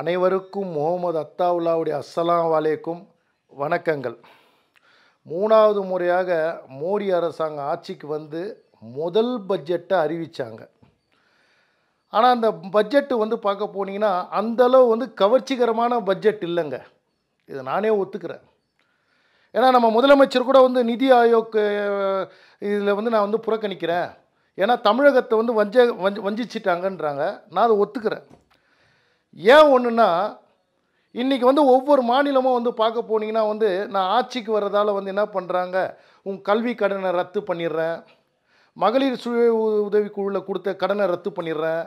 அனைவருக்கும் முகமது அத்தாவுல்லாவுடைய அஸ்ஸலாம் வலைக்கும் வணக்கங்கள். மூணாவது முறையாக மோடி அரசாங்கம் ஆட்சிக்கு வந்து முதல் பட்ஜெட்டை அறிவித்தாங்க. ஆனால் அந்த பட்ஜெட்டு வந்து பார்க்க போனீங்கன்னா அந்தளவு வந்து கவர்ச்சிகரமான பட்ஜெட் இல்லைங்க. இதை நானே ஒத்துக்கிறேன். ஏன்னா நம்ம முதலமைச்சர் கூட வந்து நிதி ஆயோக் இதில் வந்து நான் வந்து புறக்கணிக்கிறேன், ஏன்னா தமிழகத்தை வந்து வஞ்சிச்சிட்டாங்கன்றாங்க. நான் அதை ஒத்துக்கிறேன். ஏன் ஒன்றுனா, இன்றைக்கி வந்து ஒவ்வொரு மாநிலமும் வந்து பார்க்க போனீங்கன்னா வந்து நான் ஆட்சிக்கு வர்றதால வந்து என்ன பண்ணுறாங்க, கல்வி கடனை ரத்து பண்ணிடுறேன், மகளிர் சுய உதவிக்குழுவில் கொடுத்த கடனை ரத்து பண்ணிடுறேன்,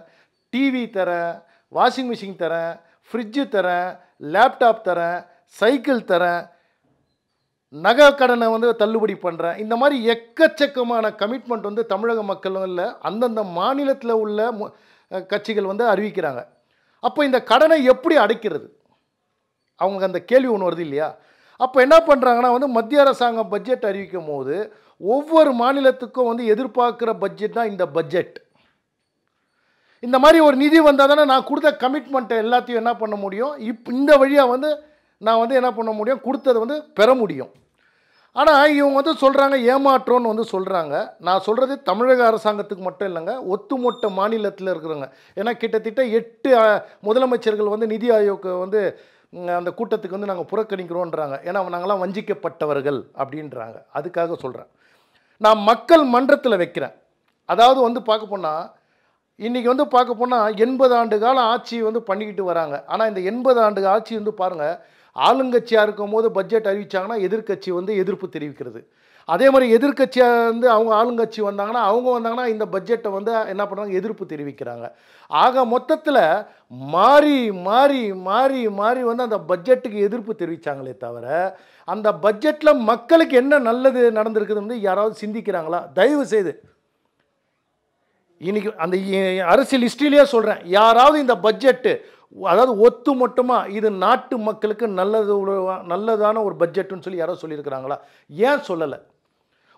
டிவி தரேன், வாஷிங் மிஷின் தரேன், ஃப்ரிட்ஜு தரேன், லேப்டாப் தரேன், சைக்கிள் தரேன், நகை கடனை வந்து தள்ளுபடி பண்ணுறேன். இந்த மாதிரி எக்கச்சக்கமான கமிட்மெண்ட் வந்து தமிழக மக்களும் இல்லை, அந்தந்த மாநிலத்தில் உள்ள கட்சிகள் வந்து அறிவிக்கிறாங்க. அப்போ இந்த கடனை எப்படி அடைக்கிறது, அவங்களுக்கு அந்த கேள்வி ஒன்று வருது இல்லையா? அப்போ என்ன பண்ணுறாங்கன்னா வந்து மத்திய அரசாங்கம் பட்ஜெட் அறிவிக்கும் போது ஒவ்வொரு மாநிலத்துக்கும் வந்து எதிர்பார்க்குற பட்ஜெட் தான் இந்த பட்ஜெட். இந்த மாதிரி ஒரு நிதி வந்தால் தானே நான் கொடுத்த கமிட்மெண்ட்டை எல்லாத்தையும் என்ன பண்ண முடியும், இந்த வழியாக வந்து நான் வந்து என்ன பண்ண முடியும், கொடுத்ததை வந்து பெற முடியும். ஆனால் இவங்க வந்து சொல்கிறாங்க ஏமாற்றோன்னு வந்து சொல்கிறாங்க. நான் சொல்கிறது தமிழக அரசாங்கத்துக்கு மட்டும் இல்லைங்க, ஒட்டுமொத்த மாநிலத்தில் இருக்கிறவங்க. ஏன்னா கிட்டத்தட்ட 8 முதலமைச்சர்கள் வந்து நிதி ஆயோக் வந்து அந்த கூட்டத்துக்கு வந்து நாங்கள் புறக்கணிக்கிறோன்றாங்க. ஏன்னா நாங்களாம் வஞ்சிக்கப்பட்டவர்கள் அப்படின்றாங்க. அதுக்காக சொல்கிறேன். நான் மக்கள் மன்றத்தில் வைக்கிறேன். அதாவது வந்து பார்க்க போனால் இன்றைக்கி வந்து பார்க்க போனால் 80 ஆண்டு காலம் ஆட்சி வந்து பண்ணிக்கிட்டு வராங்க. ஆனால் இந்த 80 ஆண்டு ஆட்சி வந்து பாருங்கள், ஆளுங்கட்சியாக இருக்கும் போது பட்ஜெட் அறிவித்தாங்கன்னா எதிர்க்கட்சி வந்து எதிர்ப்பு தெரிவிக்கிறது. அதே மாதிரி எதிர்க்கட்சியாக வந்து அவங்க ஆளுங்கட்சி வந்தாங்கன்னா இந்த பட்ஜெட்டை வந்து என்ன பண்ணுறாங்க, எதிர்ப்பு தெரிவிக்கிறாங்க. ஆக மொத்தத்தில் மாறி மாறி மாறி மாறி வந்து அந்த பட்ஜெட்டுக்கு எதிர்ப்பு தெரிவித்தாங்களே தவிர அந்த பட்ஜெட்டில் மக்களுக்கு என்ன நல்லது நடந்திருக்குது வந்து யாராவது சிந்திக்கிறாங்களா? தயவு செய்து இன்றைக்கி அந்த அரசியல் ஹிஸ்ட்ரியிலேயே சொல்கிறேன், யாராவது இந்த பட்ஜெட்டு அதாவது ஒத்து மொத்தமாக இது நாட்டு மக்களுக்கு நல்லதான ஒரு பட்ஜெட்டுன்னு சொல்லி யாரோ சொல்லியிருக்கிறாங்களா? ஏன் சொல்லலை?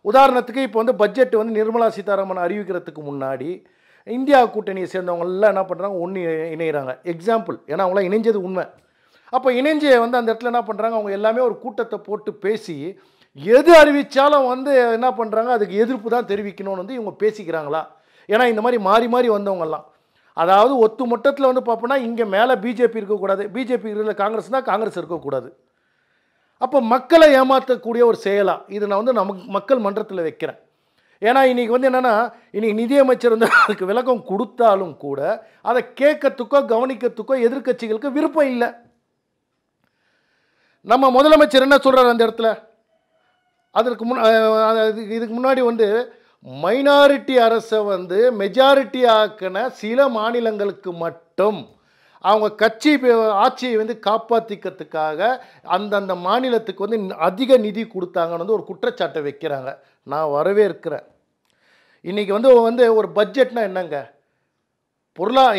உதாரணத்துக்கு இப்போ வந்து பட்ஜெட் வந்து நிர்மலா சீதாராமன் அறிவிக்கிறதுக்கு முன்னாடி இந்தியா கூட்டணியை சேர்ந்தவங்கெல்லாம் என்ன பண்ணுறாங்க, ஒன்று இணைகிறாங்க. எக்ஸாம்பிள், ஏன்னா அவங்களாம் இணைஞ்சது உண்மை. அப்போ இணைஞ்சு வந்து அந்த இடத்துல என்ன பண்ணுறாங்க, அவங்க எல்லாமே ஒரு கூட்டத்தை போட்டு பேசி எது அறிவித்தாலும் வந்து என்ன பண்ணுறாங்க, அதுக்கு எதிர்ப்பு தான் தெரிவிக்கணும்னு வந்து இவங்க பேசிக்கிறாங்களா? ஏன்னா இந்த மாதிரி மாறி மாறி வந்தவங்கெல்லாம், அதாவது ஒத்து மொத்தத்தில் வந்து பார்ப்போம்னா இங்கே மேலே பிஜேபி இருக்கக்கூடாது, பிஜேபி இருக்கிற காங்கிரஸ்னால் காங்கிரஸ் இருக்கக்கூடாது. அப்போ மக்களை ஏமாற்றக்கூடிய ஒரு செயலாக இது நான் வந்து மக்கள் மன்றத்தில் வைக்கிறேன். ஏன்னா இன்றைக்கி வந்து என்னென்னா, இன்றைக்கி நிதியமைச்சர் வந்து அதுக்கு விளக்கம் கொடுத்தாலும் கூட அதை கேட்கறதுக்கோ கவனிக்கிறதுக்கோ எதிர்க்கட்சிகளுக்கு விருப்பம் இல்லை. நம்ம முதலமைச்சர் என்ன சொல்கிறார் அந்த இடத்துல, இதுக்கு முன்னாடி வந்து மைனாரிட்டி அரசை வந்து மெஜாரிட்டி ஆக்கின சில மாநிலங்களுக்கு மட்டும் அவங்க கட்சி ஆட்சியை வந்து காப்பாற்றிக்கிறதுக்காக அந்தந்த மாநிலத்துக்கு வந்து அதிக நிதி கொடுத்தாங்கன்னு வந்து ஒரு குற்றச்சாட்டை வைக்கிறாங்க. நான் வரவேற்கிறேன். இன்றைக்கி வந்து ஒரு பட்ஜெட்னா என்னங்க,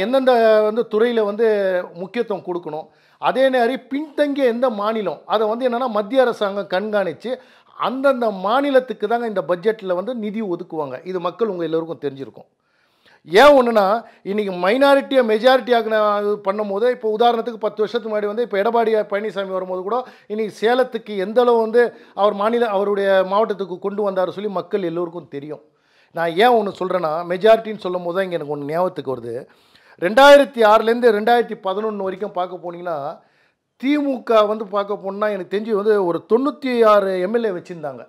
எந்தெந்த வந்து துறையில் வந்து முக்கியத்துவம் கொடுக்கணும், அதே மாதிரி பின்தங்கிய எந்த மாநிலம் அதை வந்து என்னென்னா மத்திய அரசாங்கம் கண்காணித்து அந்தந்த மாநிலத்துக்கு தாங்க இந்த பட்ஜெட்டில் வந்து நிதி ஒதுக்குவாங்க. இது மக்கள் உங்கள் எல்லோருக்கும் தெரிஞ்சிருக்கும். ஏன் ஒன்றுனா, இன்றைக்கி மைனாரிட்டியை மெஜாரிட்டியாக பண்ணும்போது இப்போ உதாரணத்துக்கு 10 வருஷத்துக்கு முன்னாடி வந்து இப்போ எடப்பாடி பழனிசாமி வரும்போது கூட இன்றைக்கி சேலத்துக்கு எந்தளவு வந்து அவருடைய மாவட்டத்துக்கு கொண்டு வந்தார் சொல்லி மக்கள் எல்லோருக்கும் தெரியும். நான் ஏன் ஒன்று சொல்கிறேன்னா, மெஜாரிட்டின்னு சொல்லும் போது தான் இங்கே எனக்கு ஒன்று ஞாபகத்துக்கு வருது. 2006லேருந்து 2011 வரைக்கும் பார்க்க போனீங்கன்னா திமுக வந்து பார்க்க போனால் எனக்கு தெரிஞ்சு வந்து ஒரு 96 எம்எல்ஏ வச்சுருந்தாங்க.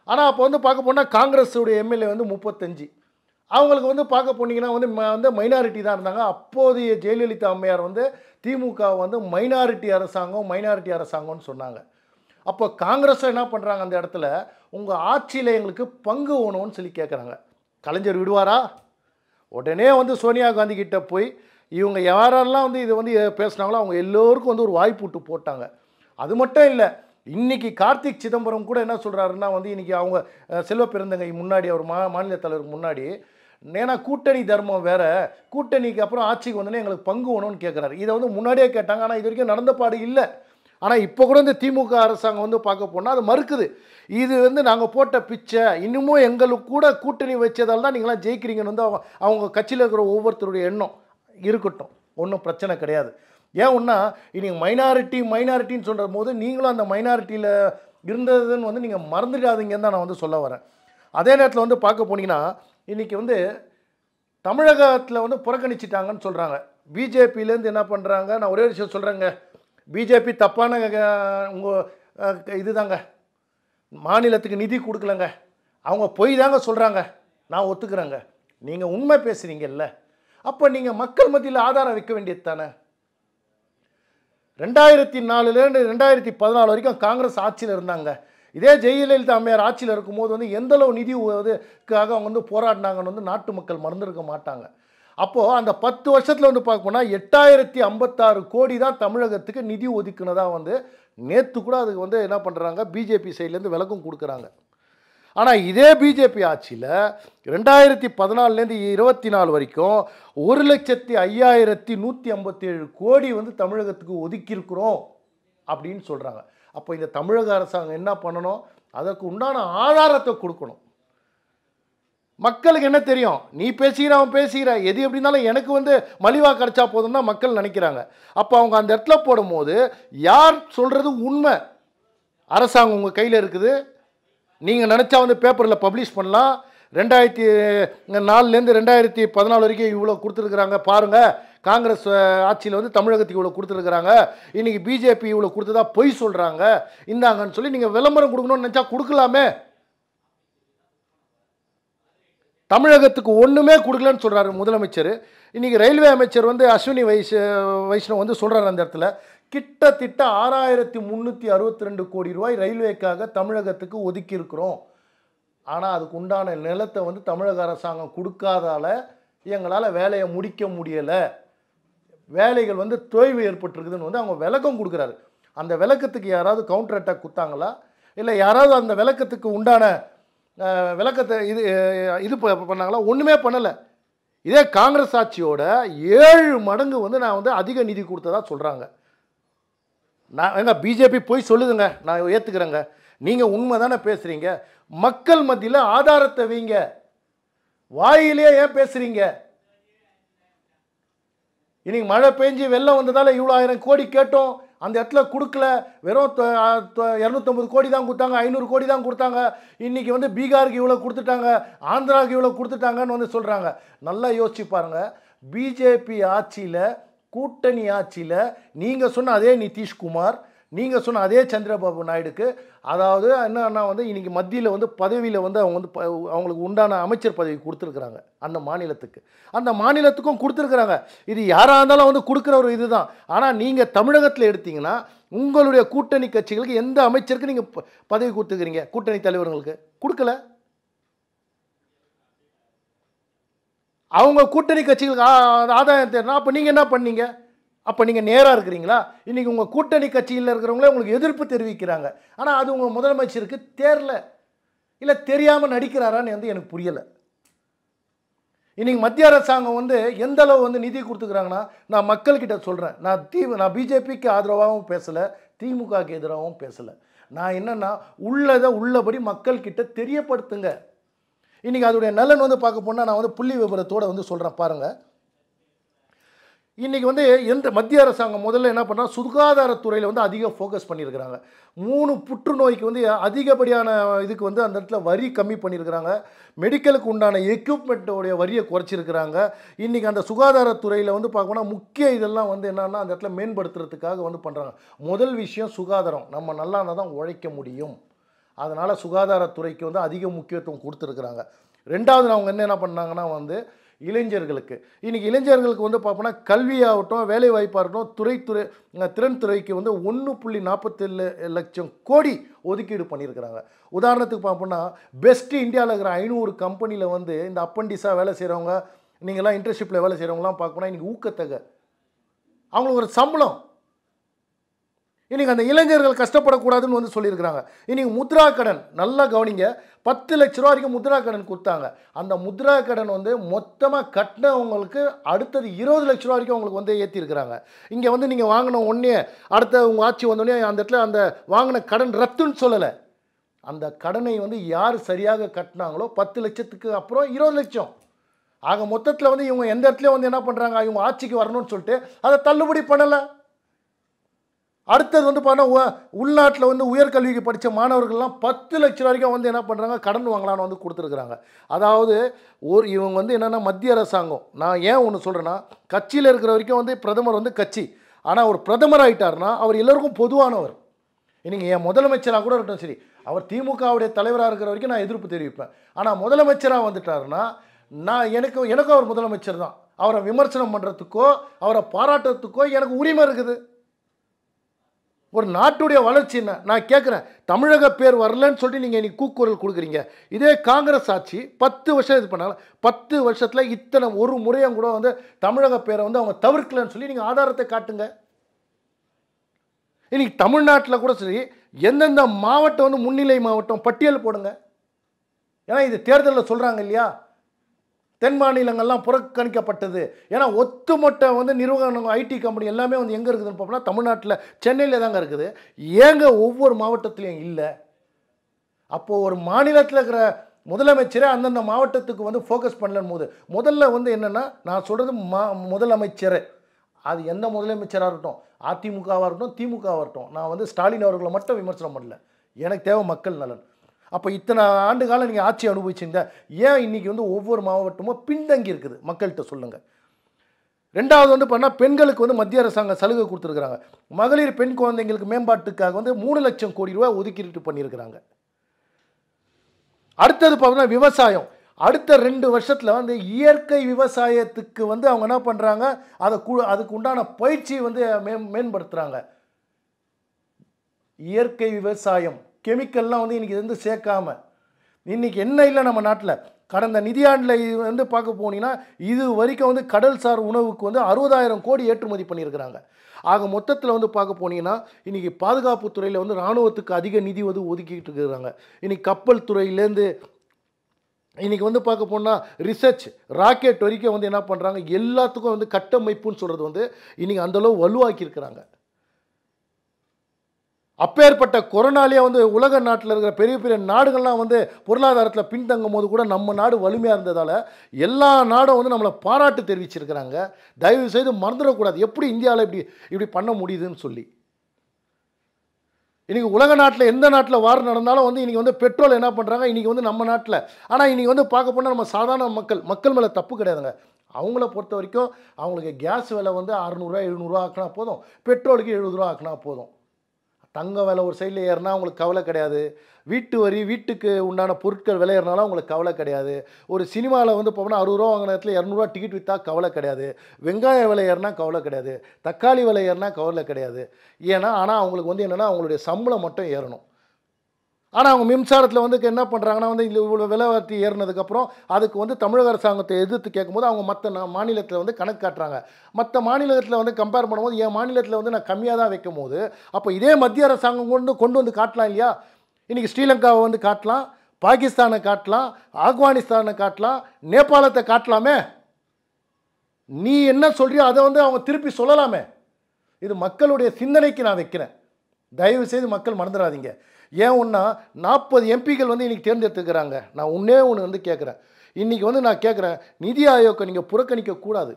ஆனால் அப்போ வந்து பார்க்க போனால் காங்கிரஸுடைய எம்எல்ஏ வந்து 35. அவங்களுக்கு வந்து பார்க்க போனீங்கன்னா வந்து மைனாரிட்டி தான் இருந்தாங்க. அப்போதைய ஜெயலலிதா அம்மையார் வந்து திமுக வந்து மைனாரிட்டி அரசாங்கம்னு சொன்னாங்க. அப்போ காங்கிரஸ் என்ன பண்ணுறாங்க, அந்த இடத்துல உங்கள் ஆட்சியில் எங்களுக்கு பங்கு வேணும்னு சொல்லி கேட்குறாங்க. கலைஞர் விடுவாரா? உடனே வந்து சோனியா காந்தி கிட்ட போய் இவங்க யாரெல்லாம் வந்து இதை வந்து பேசுனாங்களோ அவங்க எல்லோருக்கும் வந்து ஒரு வாய்ப்பு விட்டு போட்டாங்க. அது மட்டும் இல்லை, இன்றைக்கி கார்த்திக் சிதம்பரம் கூட என்ன சொல்கிறாருன்னா வந்து இன்றைக்கி அவங்க செல்வ பெருந்தகை முன்னாடி அவர் மாநில தலைவருக்கு முன்னாடி, ஏன்னா கூட்டணி தர்மம் வேறு, கூட்டணிக்கு அப்புறம் ஆட்சிக்கு வந்தோன்னே எங்களுக்கு பங்கு வேணும்னு கேட்குறாரு. இதை வந்து முன்னாடியே கேட்டாங்க, ஆனால் இது வரைக்கும் நடந்த பாடு இல்லை. ஆனால் இப்போ கூட இந்த திமுக அரசாங்கம் வந்து பார்க்க போனால் அது மறுக்குது. இது வந்து நாங்கள் போட்ட பிச்சை, இன்னமும் எங்களுக்கு கூட கூட்டணி வச்சதால் தான் நீங்களாம் ஜெயிக்கிறீங்கன்னு வந்து அவங்க கட்சியில் இருக்கிற ஒவ்வொருத்தருடைய எண்ணம் இருக்கட்டும், ஒன்றும் பிரச்சனை கிடையாது. ஏன் ஒன்றா இன்றைக்கி மைனாரிட்டின்னு சொல்கிற போது நீங்களும் அந்த மைனாரிட்டியில் இருந்ததுன்னு வந்து நீங்கள் மறந்துடாதீங்கன்னு தான் நான் வந்து சொல்ல வரேன். அதே நேரத்தில் வந்து பார்க்க போனீங்கன்னா இன்றைக்கி வந்து தமிழகத்தில் வந்து புறக்கணிச்சிட்டாங்கன்னு சொல்கிறாங்க. பிஜேபியிலேருந்து என்ன பண்ணுறாங்க, நான் ஒரே விஷயம் சொல்கிறேங்க, பிஜேபி தப்பான உங்கள் இதுதாங்க, மாநிலத்துக்கு நிதி கொடுக்கலங்க, அவங்க பொய் தாங்க சொல்கிறாங்க, நான் ஒத்துக்கிறேங்க. நீங்கள் உண்மை பேசுகிறீங்கல்ல, அப்போ நீங்கள் மக்கள் மத்தியில் ஆதாரம் வைக்க வேண்டியது தானே. 2004லேருந்து 2014 வரைக்கும் காங்கிரஸ் ஆட்சியில் இருந்தாங்க. இதே ஜெயலலிதா அம்மையார் ஆட்சியில் இருக்கும்போது வந்து எந்தளவு நிதி இதுக்காக அவங்க வந்து போராடினாங்கன்னு வந்து நாட்டு மக்கள் மறந்துருக்க மாட்டாங்க. அப்போது அந்த 10 வருஷத்தில் வந்து பார்க்கணும்னா 8056 கோடி தான் தமிழகத்துக்கு நிதி ஒதுக்குனதாக வந்து நேற்று கூட அதுக்கு வந்து என்ன பண்ணுறாங்க, பிஜேபி சைட்லேருந்து விளக்கம் கொடுக்குறாங்க. ஆனால் இதே பிஜேபி ஆட்சியில் 2014லேருந்து 24 வரைக்கும் 1,05,157 கோடி வந்து தமிழகத்துக்கு ஒதுக்கியிருக்கிறோம் அப்படின்னு சொல்கிறாங்க. அப்போ இந்த தமிழக அரசாங்கம் என்ன பண்ணணும், அதற்கு உண்டான ஆதாரத்தை கொடுக்கணும். மக்களுக்கு என்ன தெரியும், நீ பேசுகிற அவன் பேசுகிற எது எப்படி இருந்தாலும் எனக்கு வந்து மலிவாக கிடச்சா போதும் தான் மக்கள் நினைக்கிறாங்க. அப்போ அவங்க அந்த இடத்துல போடும்போது யார் சொல்கிறது உண்மை, அரசாங்கம் உங்கள் கையில் இருக்குது, நீங்கள் நினச்சா வந்து பேப்பரில் பப்ளிஷ் பண்ணலாம். 2004லேருந்து 2014 வரைக்கும் இவ்வளோ கொடுத்துருக்குறாங்க பாருங்கள், காங்கிரஸ் ஆட்சியில் வந்து தமிழகத்துக்கு இவ்வளோ கொடுத்துருக்குறாங்க, இன்றைக்கி பிஜேபி இவ்வளோ கொடுத்ததா பொய் சொல்கிறாங்க, இந்தாங்கன்னு சொல்லி நீங்கள் விளம்பரம் கொடுக்கணும்னு நினச்சா கொடுக்கலாமே. தமிழகத்துக்கு ஒன்றுமே கொடுக்கலன்னு சொல்கிறாரு முதலமைச்சர். இன்றைக்கி ரயில்வே அமைச்சர் வந்து அஸ்வினி வைஷ்ணவ் வந்து சொல்கிறார் அந்த இடத்துல, கிட்டத்தட்ட 6,362 கோடி ரூபாய் ரயில்வேக்காக தமிழகத்துக்கு ஒதுக்கி இருக்கிறோம். ஆனால் அதுக்கு உண்டான நிலத்தை வந்து தமிழக அரசாங்கம் கொடுக்காதால எங்களால் வேலையை முடிக்க முடியலை, வேலைகள் வந்து தொய்வு ஏற்பட்டிருக்குதுன்னு வந்து அவங்க விளக்கம் கொடுக்குறாரு. அந்த விளக்கத்துக்கு யாராவது கவுண்டர் அட்டாக் கொடுத்தாங்களா, இல்லை யாராவது அந்த விளக்கத்துக்கு உண்டான விளக்கத்தை இது பண்ணாங்களா? ஒன்றுமே பண்ணலை. இதே காங்கிரஸ் ஆட்சியோட 7 மடங்கு வந்து நான் வந்து அதிக நிதி கொடுத்ததா சொல்கிறாங்க. நான் எங்க பிஜேபி போய் சொல்லுதுங்க, நான் ஏற்றுக்கிறேங்க, நீங்கள் உண்மை தானே பேசுகிறீங்க, மக்கள் மத்தியில் ஆதாரத்தை வைங்க, வாயிலே ஏன் பேசுகிறீங்க? இன்னைக்கு மழை பெஞ்சு வெள்ளம் வந்ததால் இவ்வளோ 1000 கோடி கேட்டோம், அந்த இடத்துல கொடுக்கல, வெறும் 250 கோடி தான் கொடுத்தாங்க, 500 கோடி தான் கொடுத்தாங்க. இன்றைக்கி வந்து பீகாருக்கு இவ்வளோ கொடுத்துட்டாங்க, ஆந்திராவுக்கு இவ்வளோ கொடுத்துட்டாங்கன்னு வந்து சொல்கிறாங்க. நல்லா யோசிச்சு பாருங்கள், பிஜேபி ஆட்சியில், கூட்டணி ஆட்சியில் நீங்கள் சொன்ன அதே நிதிஷ்குமார், நீங்கள் சொன்ன அதே சந்திரபாபு நாயுடுக்கு, அதாவது என்னன்னா வந்து இன்றைக்கி மத்தியில் வந்து பதவியில் வந்து அவங்க வந்து அவங்களுக்கு உண்டான அமைச்சர் பதவி கொடுத்துருக்குறாங்க அந்த மாநிலத்துக்கு, அந்த மாநிலத்துக்கும் கொடுத்துருக்குறாங்க. இது யாராக இருந்தாலும் வந்து கொடுக்குற ஒரு இது தான். ஆனால் நீங்கள் தமிழகத்தில் எடுத்தீங்கன்னா உங்களுடைய கூட்டணி கட்சிகளுக்கு எந்த அமைச்சருக்கு நீங்கள் பதவி கொடுத்துக்கிறீங்க? கூட்டணி தலைவர்களுக்கு கொடுக்கல. அவங்க கூட்டணி கட்சிகளுக்கு ஆதாயம் தேர்னா அப்போ நீங்கள் என்ன பண்ணீங்க? அப்போ நீங்கள் நேராக இருக்கிறீங்களா? இன்றைக்கி உங்கள் கூட்டணி கட்சியில் இருக்கிறவங்களே உங்களுக்கு எதிர்ப்பு தெரிவிக்கிறாங்க. ஆனால் அது உங்கள் முதலமைச்சருக்கு தேரல, இல்லை தெரியாமல் நடிக்கிறாரான்னு வந்து எனக்கு புரியலை. இன்றைக்கி மத்திய அரசாங்கம் வந்து எந்த அளவு வந்து நிதி கொடுத்துக்கிறாங்கன்னா, நான் மக்கள்கிட்ட சொல்கிறேன், நான் பிஜேபிக்கு ஆதரவாகவும் பேசலை, திமுகவுக்கு எதிராகவும் பேசலை. நான் என்னென்னா உள்ளதை உள்ளபடி மக்கள்கிட்ட தெரியப்படுத்துங்க. இன்றைக்கி அதோடைய நலன் வந்து பார்க்க போனால் நான் வந்து புள்ளி விபரத்தோடு வந்து சொல்கிறேன் பாருங்கள். இன்றைக்கி வந்து மத்திய அரசாங்கம் முதல்ல என்ன பண்ணால் சுகாதாரத்துறையில் வந்து அதிக ஃபோக்கஸ் பண்ணியிருக்கிறாங்க. 3 புற்றுநோய்க்கு வந்து அதிகப்படியான இதுக்கு வந்து அந்த இடத்துல வரி கம்மி பண்ணியிருக்கிறாங்க. மெடிக்கலுக்கு உண்டான எக்யூப்மெண்ட்டோடைய வரியை குறைச்சிருக்கிறாங்க. இன்றைக்கி அந்த சுகாதாரத்துறையில் வந்து பார்க்கணும்னா முக்கிய இதெல்லாம் வந்து என்னென்னா அந்த இடத்துல மேம்படுத்துறதுக்காக வந்து பண்ணுறாங்க. முதல் விஷயம் சுகாதாரம், நம்ம நல்லா இருந்தால் தான் உழைக்க முடியும், அதனால் சுகாதாரத்துறைக்கு வந்து அதிக முக்கியத்துவம் கொடுத்துருக்குறாங்க. ரெண்டாவது அவங்க என்ன பண்ணாங்கன்னா வந்து இளைஞர்களுக்கு, இன்றைக்கி இளைஞர்களுக்கு வந்து பார்ப்போம்னா கல்வியாகட்டும், வேலைவாய்ப்பாக இருக்கட்டும், திறன் துறைக்கு வந்து 1.47 லட்சம் கோடி ஒதுக்கீடு பண்ணியிருக்கிறாங்க. உதாரணத்துக்கு பார்ப்போம்னா பெஸ்ட் இந்தியாவில் இருக்கிற 500 கம்பெனியில் வந்து இந்த அப்பண்டிஸாக வேலை செய்கிறவங்க, நீங்கள்லாம் இன்டர்ன்ஷிப்பில் வேலை செய்கிறவங்களாம் பார்க்கணும்னா இன்றைக்கி ஊக்கத்தொகை, அவங்களுக்கு ஒரு சம்பளம். இன்றைக்கி அந்த இளைஞர்கள் கஷ்டப்படக்கூடாதுன்னு வந்து சொல்லியிருக்கிறாங்க. இன்றைக்கி முத்ரா கடன் நல்லா கவனிங்க, 10 லட்ச ரூபா வரைக்கும் முத்ரா கடன் கொடுத்தாங்க. அந்த முத்ரா கடன் வந்து மொத்தமாக கட்டினவங்களுக்கு அடுத்தது 20 லட்ச ரூபா வரைக்கும் அவங்களுக்கு வந்து ஏற்றிருக்கிறாங்க. இங்கே வந்து நீங்கள் வாங்கின உடனே அடுத்த உங்கள் ஆட்சி வந்தோடனே அந்த இடத்துல அந்த வாங்கின கடன் ரத்துன்னு சொல்லலை, அந்த கடனை வந்து யார் சரியாக கட்டினாங்களோ 10 லட்சத்துக்கு அப்புறம் 20 லட்சம். ஆக மொத்தத்தில் வந்து இவங்க எந்த இடத்துலையும் வந்து என்ன பண்ணுறாங்க, இவங்க ஆட்சிக்கு வரணும்னு சொல்லிட்டு அதை தள்ளுபடி பண்ணலை. அடுத்தது வந்து பார்த்தா உள்நாட்டில் வந்து உயர்கல்விக்கு படித்த மாணவர்கள்லாம் 10 லட்சம் வரைக்கும் வந்து என்ன பண்ணுறாங்க, கடன் வாங்கலான்னு வந்து கொடுத்துருக்குறாங்க. அதாவது இவங்க வந்து என்னென்னா மத்திய அரசாங்கம், நான் ஏன் ஒன்று சொல்கிறேன்னா, கட்சியில் இருக்கிற வரைக்கும் வந்து பிரதமர் வந்து கட்சி, ஆனால் ஒரு பிரதமர் ஆகிட்டார்னா அவர் எல்லோருக்கும் பொதுவானவர். இன்னைக்கு என் முதலமைச்சராக கூட இருக்கட்டும் சரி, அவர் திமுகவுடைய தலைவராக இருக்கிற வரைக்கும் நான் எதிர்ப்பு தெரிவிப்பேன். ஆனால் முதலமைச்சராக வந்துட்டாருன்னா நான் எனக்கும் அவர் முதலமைச்சர் தான். அவரை விமர்சனம் பண்ணுறதுக்கோ அவரை பாராட்டுறதுக்கோ எனக்கு உரிமை இருக்குது. ஒரு நாட்டுடைய வளர்ச்சி என்ன நான் கேட்குறேன். தமிழக பேர் வரலன்னு சொல்லிட்டு நீங்கள் இன்னைக்கு கூக்குரல் கொடுக்குறீங்க. இதே காங்கிரஸ் ஆட்சி 10 வருஷம் இது பண்ணாங்க. 10 வருஷத்தில் இத்தனை ஒரு முறையும் கூட வந்து தமிழக பேரை வந்து அவங்க தவிர்க்கலன்னு சொல்லி நீங்கள் ஆதாரத்தை காட்டுங்க. இன்னைக்கு தமிழ்நாட்டில் கூட சரி, எந்தெந்த மாவட்டம் வந்து முன்னிலை மாவட்டம் பட்டியல் போடுங்க. ஏன்னா இது தேர்தலில் சொல்கிறாங்க இல்லையா, தென் மாநிலங்கள்லாம் புறக்கணிக்கப்பட்டது. ஏன்னா ஒத்துமொட்ட வந்து நிறுவனம் ஐடி கம்பெனி எல்லாமே வந்து எங்கே இருக்குதுன்னு பார்ப்போம்னா தமிழ்நாட்டில் சென்னையில் தாங்க இருக்குது. ஏங்க ஒவ்வொரு மாவட்டத்திலையும் இல்லை? அப்போது ஒரு மாநிலத்தில் இருக்கிற முதலமைச்சரே அந்தந்த மாவட்டத்துக்கு வந்து ஃபோக்கஸ் பண்ணலன்னு போது முதல்ல வந்து என்னென்னா நான் சொல்கிறது முதலமைச்சர், அது எந்த முதலமைச்சராக இருக்கட்டும், அதிமுகவாக இருக்கட்டும் திமுகவாக இருக்கட்டும், நான் வந்து ஸ்டாலின் அவர்களை மட்டும் விமர்சனம் பண்ணல. எனக்கு தேவை மக்கள் நலன். அப்போ இத்தனை ஆண்டு காலம் நீங்கள் ஆட்சி அனுபவிச்சிருந்த ஏன் இன்றைக்கி வந்து ஒவ்வொரு மாவட்டமும் பின்தங்கி இருக்குது மக்கள்கிட்ட சொல்லுங்கள். ரெண்டாவது வந்து பண்ணால் பெண்களுக்கு வந்து மத்திய அரசாங்கம் சலுகை கொடுத்துருக்குறாங்க. மகளிர் பெண் குழந்தைங்களுக்கு மேம்பாட்டுக்காக வந்து 3 லட்சம் கோடி ரூபாய் ஒதுக்கீடு பண்ணியிருக்கிறாங்க. அடுத்தது பார்த்தீங்கன்னா விவசாயம். அடுத்த 2 வருஷத்தில் வந்து இயற்கை விவசாயத்துக்கு வந்து அவங்க என்ன பண்ணுறாங்க, அதுக்கு உண்டான பயிற்சி வந்து மேம்படுத்துகிறாங்க. இயற்கை விவசாயம் கெமிக்கல்லாம் வந்து இன்றைக்கி வந்து சேர்க்காம இன்றைக்கி என்ன இல்லை நம்ம நாட்டில். கடந்த நிதியாண்டில் வந்து பார்க்க போனீங்கன்னா இது வரைக்கும் வந்து கடல்சார் உணவுக்கு வந்து 60,000 கோடி ஏற்றுமதி பண்ணியிருக்கிறாங்க. ஆக மொத்தத்தில் வந்து பார்க்க போனீங்கன்னா இன்றைக்கி பாதுகாப்பு துறையில் வந்து இராணுவத்துக்கு அதிக நிதி வந்து ஒதுக்கிட்டு இருக்கிறாங்க. இன்றைக்கி கப்பல் துறையிலேருந்து இன்றைக்கி வந்து பார்க்க போனால் ரிசர்ச் ராக்கெட் வரைக்கும் வந்து என்ன பண்ணுறாங்க, எல்லாத்துக்கும் வந்து கட்டமைப்புன்னு சொல்கிறது வந்து இன்றைக்கி அந்தளவு வலுவாக்கியிருக்கிறாங்க. அப்பேற்பட்ட கொரோனாலேயே வந்து உலக நாட்டில் இருக்கிற பெரிய பெரிய நாடுகள்லாம் வந்து பொருளாதாரத்தில் பின்தங்கும் போது கூட நம்ம நாடு வலிமையாக இருந்ததால் எல்லா நாடும் வந்து நம்மளை பாராட்டு தெரிவிச்சிருக்கிறாங்க. தயவு செய்து மறந்துடக்கூடாது எப்படி இந்தியாவில் இப்படி பண்ண முடியுதுன்னு சொல்லி. இன்றைக்கி உலக நாட்டில் எந்த நாட்டில் வார் நடந்தாலும் வந்து இன்றைக்கி வந்து பெட்ரோல் என்ன பண்ணுறாங்க, இன்றைக்கி வந்து நம்ம நாட்டில். ஆனால் இன்றைக்கி வந்து பார்க்க போனால் நம்ம சாதாரண மக்கள் மேலே தப்பு கிடையாதுங்க. அவங்கள பொறுத்த வரைக்கும் அவங்களுக்கு கேஸ் விலை வந்து 600 700 ஆக்கினா போதும், பெட்ரோலுக்கு 70 ரூபா ஆக்கினா போதும். தங்க விலை ஒரு சைடில் ஏறினா அவங்களுக்கு கவலை கிடையாது. வீட்டு வரி வீட்டுக்கு உண்டான பொருட்கள் விலை ஏறினாலும் அவங்களுக்கு கவலை கிடையாது. ஒரு சினிமாவில் வந்து போனால் 60 ரூபா வாங்கின இடத்துல 200 ரூபா டிக்கெட் விற்றா கவலை கிடையாது. வெங்காய விலை ஏறினா கவலை கிடையாது. தக்காளி விலை ஏறினா கவலை கிடையாது. ஆனால் அவங்களுக்கு வந்து என்னென்னா அவங்களுடைய சம்பளம் மட்டும் ஏறணும். ஆனால் அவங்க மின்சாரத்தில் வந்து என்ன பண்ணுறாங்கன்னா வந்து இவ்வளோ விலைவாசி ஏறினதுக்கப்புறம் அதுக்கு வந்து தமிழக அரசாங்கத்தை எதிர்த்து கேட்கும்போது அவங்க மற்ற மாநிலத்தில் வந்து கணக்கு காட்டுறாங்க. மற்ற மாநிலத்தில் வந்து கம்பேர் பண்ணும்போது என் மாநிலத்தில் வந்து நான் கம்மியாக தான் வைக்கும் போது அப்போ இதே மத்திய அரசாங்கம் கொண்டு வந்து காட்டலாம் இல்லையா? இன்றைக்கி ஸ்ரீலங்காவை வந்து காட்டலாம், பாகிஸ்தானை காட்டலாம், ஆப்கானிஸ்தானை காட்டலாம், நேபாளத்தை காட்டலாமே. நீ என்ன சொல்கிறியோ அதை வந்து அவங்க திருப்பி சொல்லலாமே. இது மக்களுடைய சிந்தனைக்கு நான் வைக்கிறேன். தயவு செய்து மக்கள் மறந்துடாதீங்க. ஏன் ஒன்றா 40 எம்பிக்கள் வந்து இன்றைக்கி தேர்ந்தெடுத்துக்கிறாங்க. நான் ஒன்று வந்து கேட்குறேன். இன்றைக்கி வந்து நான் கேட்குறேன், நிதி ஆயோக்கை நீங்கள் புறக்கணிக்கக்கூடாது.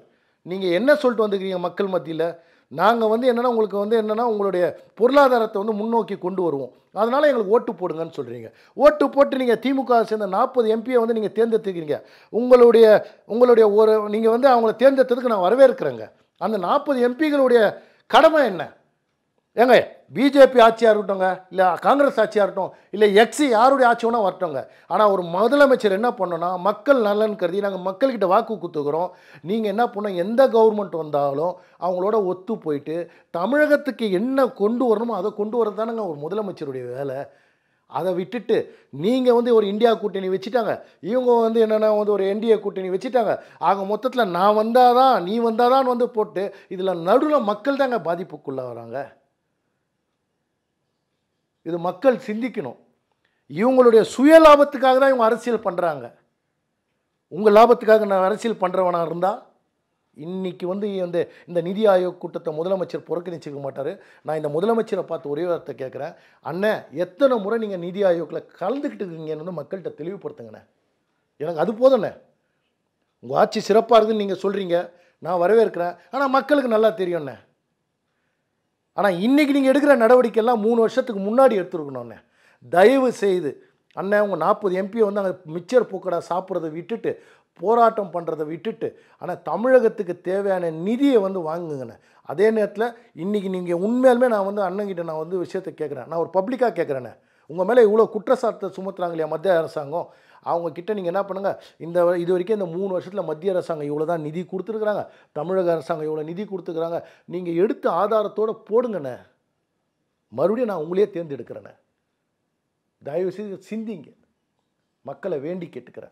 நீங்கள் என்ன சொல்லிட்டு வந்துக்கிறீங்க மக்கள் மத்தியில்? நாங்கள் வந்து என்னென்னா உங்களுக்கு வந்து என்னென்னா உங்களுடைய பொருளாதாரத்தை வந்து முன்னோக்கி கொண்டு வருவோம், அதனால் எங்களுக்கு ஓட்டு போடுங்கன்னு சொல்கிறீங்க. ஓட்டு போட்டு நீங்கள் திமுக சேர்ந்த 40 எம்பியை வந்து நீங்கள் தேர்ந்தெடுத்துக்கிறீங்க. உங்களுடைய ஒரு நீங்கள் வந்து அவங்கள தேர்ந்தெடுத்ததுக்கு நான் வரவேற்கிறேங்க. அந்த 40 எம்பிகளுடைய கடமை என்ன? ஏங்க பிஜேபி ஆட்சியாக இருக்கட்டும்ங்க, இல்லை காங்கிரஸ் ஆட்சியாக இருக்கட்டும், இல்லை எக்ஸி யாருடைய ஆட்சி வேணால் வரட்டுங்க. ஆனால் ஒரு முதலமைச்சர் என்ன பண்ணோன்னா மக்கள் நலன் கருதி நாங்கள் மக்கள்கிட்ட வாக்கு கொடுத்துக்கிறோம். நீங்கள் என்ன பண்ணோம், எந்த கவர்மெண்ட் வந்தாலும் அவங்களோட ஒத்து போயிட்டு தமிழகத்துக்கு என்ன கொண்டு வரணுமோ அதை கொண்டு வரது தானேங்க ஒரு முதலமைச்சருடைய வேலை. அதை விட்டுட்டு நீங்கள் வந்து ஒரு இந்தியா கூட்டணி வச்சுட்டாங்க, இவங்க வந்து என்னென்னா வந்து ஒரு என்டிஏ கூட்டணி வச்சுட்டாங்க. ஆக மொத்தத்தில் நான் வந்தால் தான் நீ வந்தால் தான் வந்து போட்டு இதில் நடுவில் மக்கள் தாங்க பாதிப்புக்குள்ளே வராங்க. இது மக்கள் சிந்திக்கணும். இவங்களுடைய சுய லாபத்துக்காக தான் இவங்க அரசியல் பண்ணுறாங்க. உங்கள் லாபத்துக்காக நான் அரசியல் பண்ணுறவனாக இருந்தால் இன்றைக்கி வந்து இந்த நிதி ஆயோக் கூட்டத்தை முதலமைச்சர் புறக்கணிச்சிக்க மாட்டார். நான் இந்த முதலமைச்சரை பார்த்து ஒரே வார்த்தை கேட்குறேன், அண்ணன் எத்தனை முறை நீங்கள் நிதி ஆயோக்கில் கலந்துக்கிட்டு இருக்கீங்கன்னு வந்து மக்கள்கிட்ட தெளிவுபடுத்துங்கண்ணே. எனக்கு அது போதும்ண்ணே. உங்கள் ஆட்சி சிறப்பாக இருக்குதுன்னு நீங்கள் சொல்கிறீங்க, நான் வரவேற்கிறேன். ஆனால் மக்களுக்கு நல்லா தெரியும்ண்ணே. ஆனால் இன்றைக்கி நீங்கள் எடுக்கிற நடவடிக்கைலாம் 3 வருஷத்துக்கு முன்னாடி எடுத்துருக்கணும்ண்ணே. தயவு செய்து அண்ணன் உங்கள் 40 எம்பியை வந்து அங்கே மிச்சர் பூக்கடா சாப்பிட்றத விட்டுட்டு, போராட்டம் பண்ணுறதை விட்டுட்டு, ஆனால் தமிழகத்துக்கு தேவையான நிதியை வந்து வாங்குங்கண்ணே. அதே நேரத்தில் இன்றைக்கி நீங்கள் உண்மையாலுமே நான் வந்து அண்ணங்கிட்ட நான் வந்து விஷயத்தை கேட்குறேன். நான் ஒரு பப்ளிக்காக கேட்குறேண்ணே. உங்கள் மேலே இவ்வளோ குற்றச்சாட்டை சுமத்துறாங்க இல்லையா மத்திய அரசாங்கம், அவங்கக்கிட்ட நீங்கள் என்ன பண்ணுங்கள், இது வரைக்கும் இந்த 3 வருஷத்தில் மத்திய அரசாங்கம் இவ்வளோ தான் நிதி கொடுத்துருக்குறாங்க, தமிழக அரசாங்கம் இவ்வளோ நிதி கொடுத்துருக்குறாங்க, நீங்கள் எடுத்து ஆதாரத்தோடு போடுங்கண்ணே. மறுபடியும் நான் உங்களையே தேர்ந்தெடுக்கிறேண்ணே. தயவுசெய்து சிந்திங்க. மக்களை வேண்டி கேட்டுக்கிறேன்.